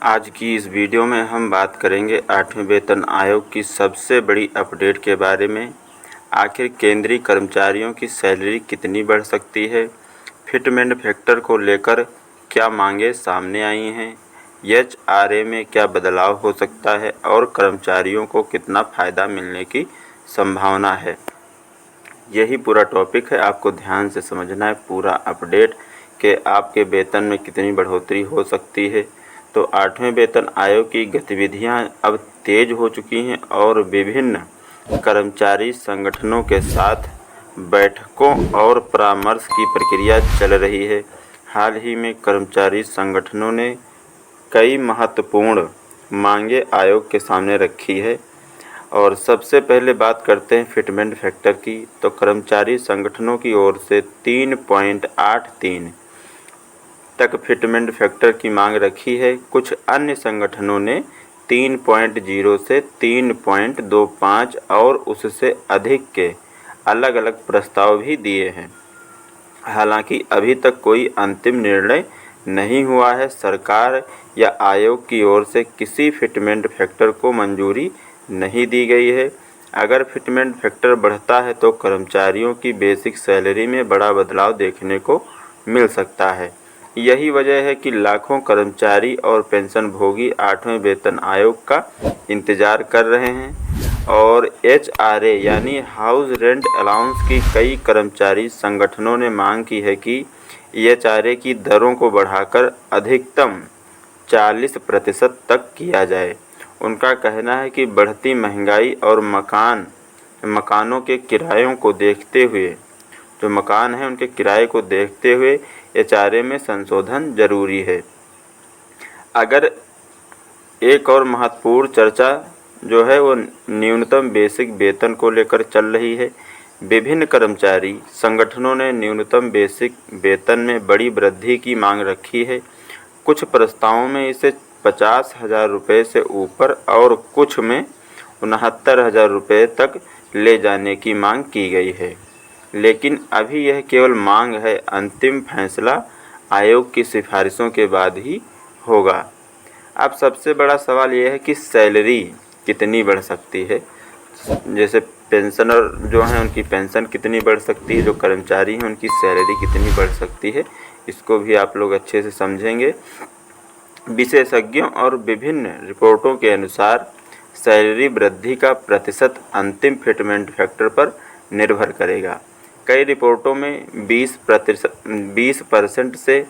आज की इस वीडियो में हम बात करेंगे 8वें वेतन आयोग की सबसे बड़ी अपडेट के बारे में। आखिर केंद्रीय कर्मचारियों की सैलरी कितनी बढ़ सकती है, फिटमेंट फैक्टर को लेकर क्या मांगें सामने आई हैं, एचआरए में क्या बदलाव हो सकता है और कर्मचारियों को कितना फ़ायदा मिलने की संभावना है। यही पूरा टॉपिक है, आपको ध्यान से समझना है पूरा अपडेट कि आपके वेतन में कितनी बढ़ोतरी हो सकती है। तो 8वें वेतन आयोग की गतिविधियां अब तेज हो चुकी हैं और विभिन्न कर्मचारी संगठनों के साथ बैठकों और परामर्श की प्रक्रिया चल रही है। हाल ही में कर्मचारी संगठनों ने कई महत्वपूर्ण मांगें आयोग के सामने रखी है और सबसे पहले बात करते हैं फिटमेंट फैक्टर की। तो कर्मचारी संगठनों की ओर से 3.83 तक फिटमेंट फैक्टर की मांग रखी है। कुछ अन्य संगठनों ने 3.0 से 3.25 और उससे अधिक के अलग अलग प्रस्ताव भी दिए हैं। हालांकि अभी तक कोई अंतिम निर्णय नहीं हुआ है। सरकार या आयोग की ओर से किसी फिटमेंट फैक्टर को मंजूरी नहीं दी गई है। अगर फिटमेंट फैक्टर बढ़ता है तो कर्मचारियों की बेसिक सैलरी में बड़ा बदलाव देखने को मिल सकता है। यही वजह है कि लाखों कर्मचारी और पेंशनभोगी 8वें वेतन आयोग का इंतजार कर रहे हैं। और एचआरए यानी हाउस रेंट अलाउंस की कई कर्मचारी संगठनों ने मांग की है कि एचआरए की दरों को बढ़ाकर अधिकतम 40% तक किया जाए। उनका कहना है कि बढ़ती महंगाई और मकानों के किरायों को देखते हुए, जो मकान हैं उनके किराए को देखते हुए एचआरए में संशोधन जरूरी है। अगर एक और महत्वपूर्ण चर्चा जो है वो न्यूनतम बेसिक वेतन को लेकर चल रही है। विभिन्न कर्मचारी संगठनों ने न्यूनतम बेसिक वेतन में बड़ी वृद्धि की मांग रखी है। कुछ प्रस्तावों में इसे 50,000 रुपये से ऊपर और कुछ में 69,000 रुपये तक ले जाने की मांग की गई है, लेकिन अभी यह केवल मांग है। अंतिम फैसला आयोग की सिफारिशों के बाद ही होगा। अब सबसे बड़ा सवाल यह है कि सैलरी कितनी बढ़ सकती है। जैसे पेंशनर जो हैं उनकी पेंशन कितनी बढ़ सकती है, जो कर्मचारी हैं उनकी सैलरी कितनी बढ़ सकती है, इसको भी आप लोग अच्छे से समझेंगे। विशेषज्ञों और विभिन्न रिपोर्टों के अनुसार सैलरी वृद्धि का प्रतिशत अंतिम फिटमेंट फैक्टर पर निर्भर करेगा। कई रिपोर्टों में 20% से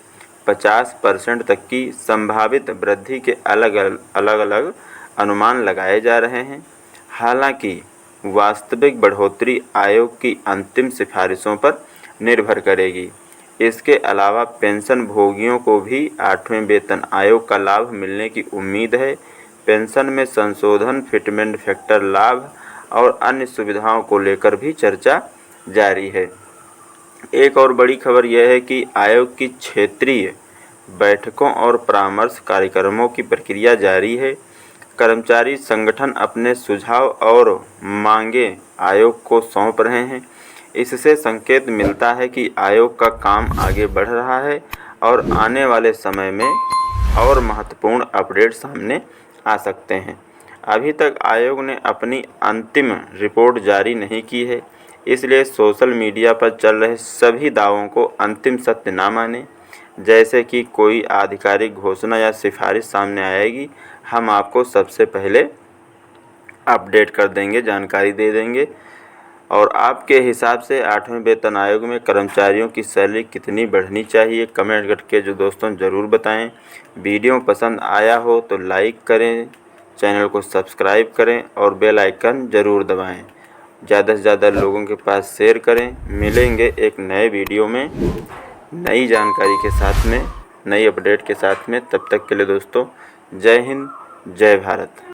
50% तक की संभावित वृद्धि के अलग अलग अनुमान लगाए जा रहे हैं। हालांकि वास्तविक बढ़ोतरी आयोग की अंतिम सिफारिशों पर निर्भर करेगी। इसके अलावा पेंशन भोगियों को भी 8वें वेतन आयोग का लाभ मिलने की उम्मीद है। पेंशन में संशोधन, फिटमेंट फैक्टर लाभ और अन्य सुविधाओं को लेकर भी चर्चा जारी है। एक और बड़ी खबर यह है कि आयोग की क्षेत्रीय बैठकों और परामर्श कार्यक्रमों की प्रक्रिया जारी है। कर्मचारी संगठन अपने सुझाव और मांगें आयोग को सौंप रहे हैं। इससे संकेत मिलता है कि आयोग का काम आगे बढ़ रहा है और आने वाले समय में और महत्वपूर्ण अपडेट सामने आ सकते हैं। अभी तक आयोग ने अपनी अंतिम रिपोर्ट जारी नहीं की है, इसलिए सोशल मीडिया पर चल रहे सभी दावों को अंतिम सत्य ना माने। जैसे कि कोई आधिकारिक घोषणा या सिफारिश सामने आएगी, हम आपको सबसे पहले अपडेट कर देंगे, जानकारी दे देंगे। और आपके हिसाब से 8वें वेतन आयोग में कर्मचारियों की सैलरी कितनी बढ़नी चाहिए, कमेंट करके जो दोस्तों ज़रूर बताएं। वीडियो पसंद आया हो तो लाइक करें, चैनल को सब्सक्राइब करें और बेल आइकन ज़रूर दबाएं। ज़्यादा से ज़्यादा लोगों के पास शेयर करें। मिलेंगे एक नए वीडियो में नई जानकारी के साथ में, नई अपडेट के साथ में। तब तक के लिए दोस्तों जय हिंद, जय भारत।